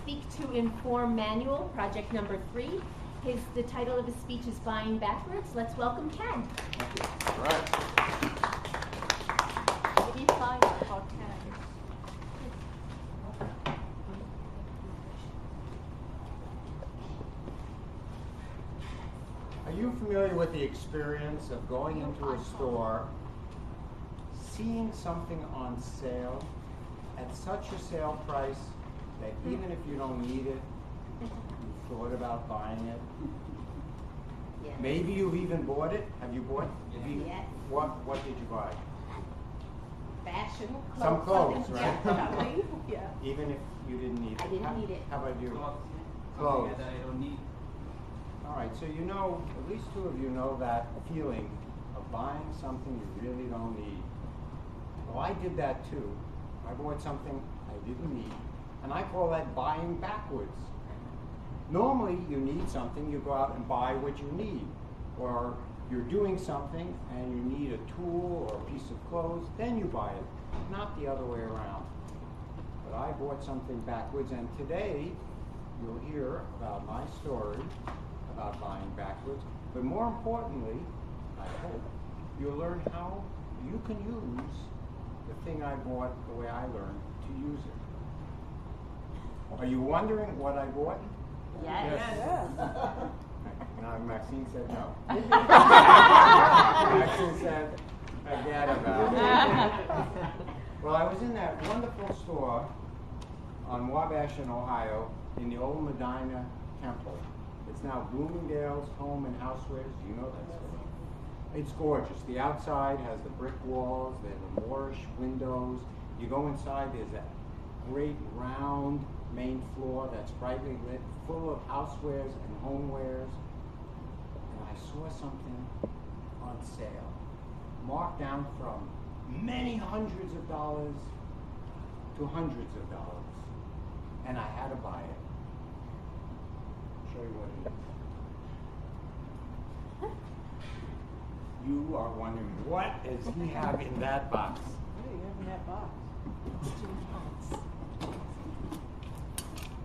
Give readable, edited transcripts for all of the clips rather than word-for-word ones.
Speak to Inform Manual, project number 3. The title of his speech is Buying Backwards. Let's welcome Ken. Thank you. All right. Are you familiar with the experience of going into a store, seeing something on sale at such a sale price that even if you don't need it, you thought about buying it? Yes. Maybe you've even bought it. Have you bought? Yes. What did you buy? Fashion, clothes. Some clothes, right? Yeah. Even if you didn't need it. I didn't need it. How about you? Clothes. That I don't need. All right, so you know, at least two of you know that feeling of buying something you really don't need. Well, I did that too. I bought something I didn't need, and I call that buying backwards. Normally, you need something, you go out and buy what you need. Or you're doing something and you need a tool or a piece of clothes, then you buy it, not the other way around. But I bought something backwards, and today you'll hear about my story about buying backwards. But more importantly, I hope you'll learn how you can use the thing I bought the way I learned to use it. Are you wondering what I bought? Yes. Now Maxine said no. Maxine said, forget about it. Well, I was in that wonderful store on Wabash in Ohio in the old Medina Temple. It's now Bloomingdale's Home and Housewares. Do you know that store? It's gorgeous. The outside has the brick walls, there's the Moorish windows. You go inside, there's that great round main floor that's brightly lit, full of housewares and homewares. And I saw something on sale, marked down from many hundreds of dollars to hundreds of dollars. And I had to buy it. I'll show you what it is. You are wondering, what does he have in that box? What do you have in that box?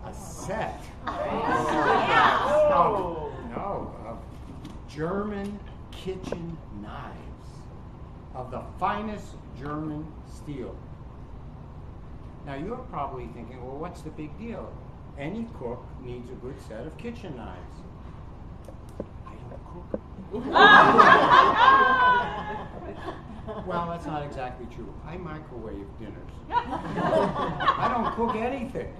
A set. Oh. No, of German kitchen knives of the finest German steel. Now you're probably thinking, well, what's the big deal? Any cook needs a good set of kitchen knives. I don't cook. Well, that's not exactly true. I microwave dinners. I don't cook anything.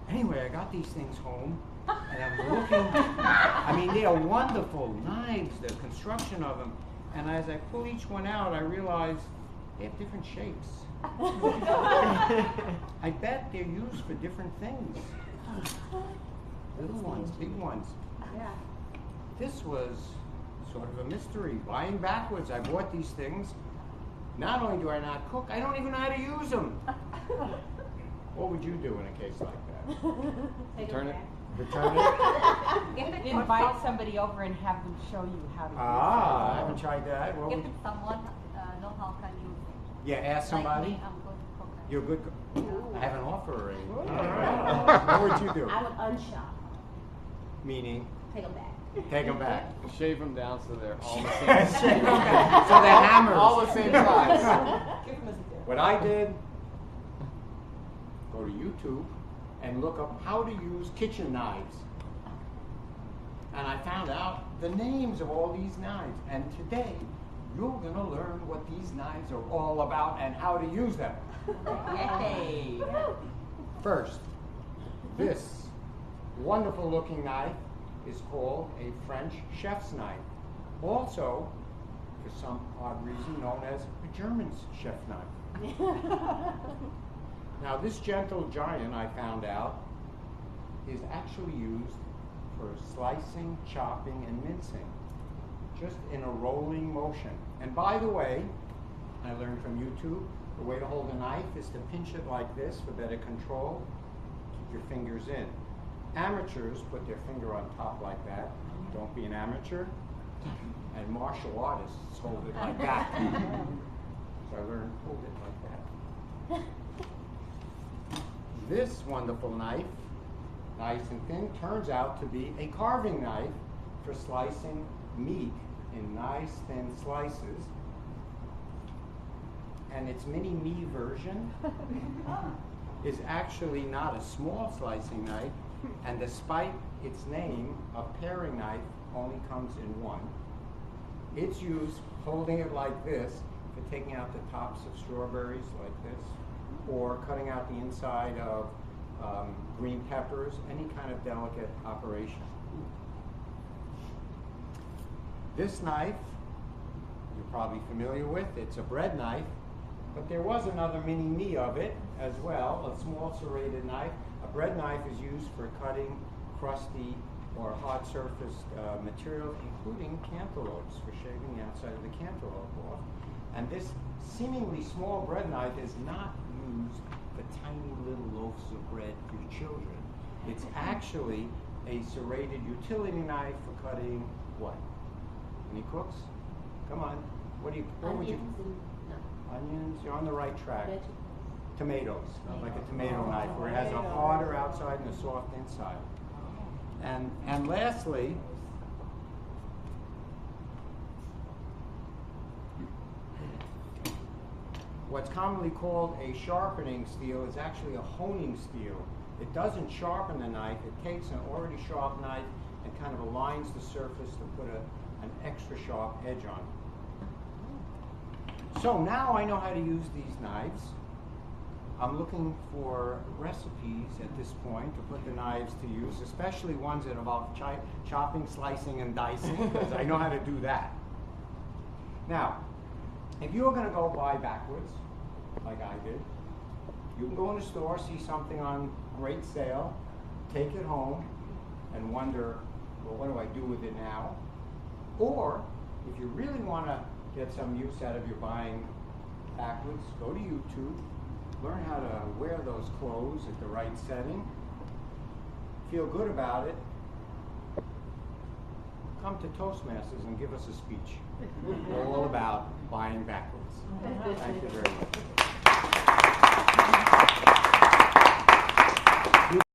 Anyway, I got these things home, and I'm looking. I mean, they are wonderful knives, the construction of them. And as I pull each one out, I realize they have different shapes. I bet they're used for different things. Little ones, big ones. Yeah. This was sort of a mystery. Buying backwards, I bought these things. Not only do I not cook, I don't even know how to use them. What would you do in a case like that? Return it. Return it? Invite somebody over and have them show you how to use it. Ah, I haven't tried that. What If would, someone know how can use it. yeah, ask somebody. Like me, I'm good cook. You're a good cook. I have an offer already. Good. All right. What would you do? I would unshop. Meaning, Take them back. take them back. Shave them down so they're all the same. So they're hammers. All the same size. Give them as a gift. What I did, go to YouTube and look up how to use kitchen knives. And I found out the names of all these knives. And today, you're going to learn what these knives are all about and how to use them. Yay! First, this wonderful looking knife is called a French chef's knife. Also, for some odd reason, known as a German chef knife. Now, this gentle giant, I found out, is actually used for slicing, chopping, and mincing, just in a rolling motion. And by the way, I learned from YouTube, the way to hold a knife is to pinch it like this for better control. Keep your fingers in. Amateurs put their finger on top like that. Don't be an amateur. And martial artists hold it like that. So I learned hold it like that. this wonderful knife, nice and thin, turns out to be a carving knife for slicing meat in nice thin slices. And its mini-me version is actually not a small slicing knife, and despite its name, a paring knife only comes in one. It's used holding it like this for taking out the tops of strawberries like this, or cutting out the inside of green peppers, any kind of delicate operation. This knife, you're probably familiar with, it's a bread knife, but there was another mini-me of it as well, a small serrated knife. A bread knife is used for cutting crusty or hard surfaced materials, including cantaloupes, for shaving the outside of the cantaloupe off. And this seemingly small bread knife is not used for tiny little loaves of bread for your children. It's actually a serrated utility knife for cutting what? Any cooks? Come on. What would you? Onions and Onions. You're on the right track. vegetables. Tomatoes, like a tomato knife, where it has a harder outside and a soft inside. And lastly, what's commonly called a sharpening steel is actually a honing steel. It doesn't sharpen the knife, it takes an already sharp knife and kind of aligns the surface to put an extra sharp edge on it. So now I know how to use these knives. I'm looking for recipes at this point to put the knives to use, especially ones that involve chopping, slicing, and dicing, because I know how to do that. Now, if you're going to go buy backwards, like I did, you can go in a store, see something on great sale, take it home, and wonder, well, what do I do with it now? Or, if you really want to get some use out of your buying backwards, go to YouTube, learn how to wear those clothes at the right setting, feel good about it, come to Toastmasters and give us a speech all about buying backwards. Thank you very much.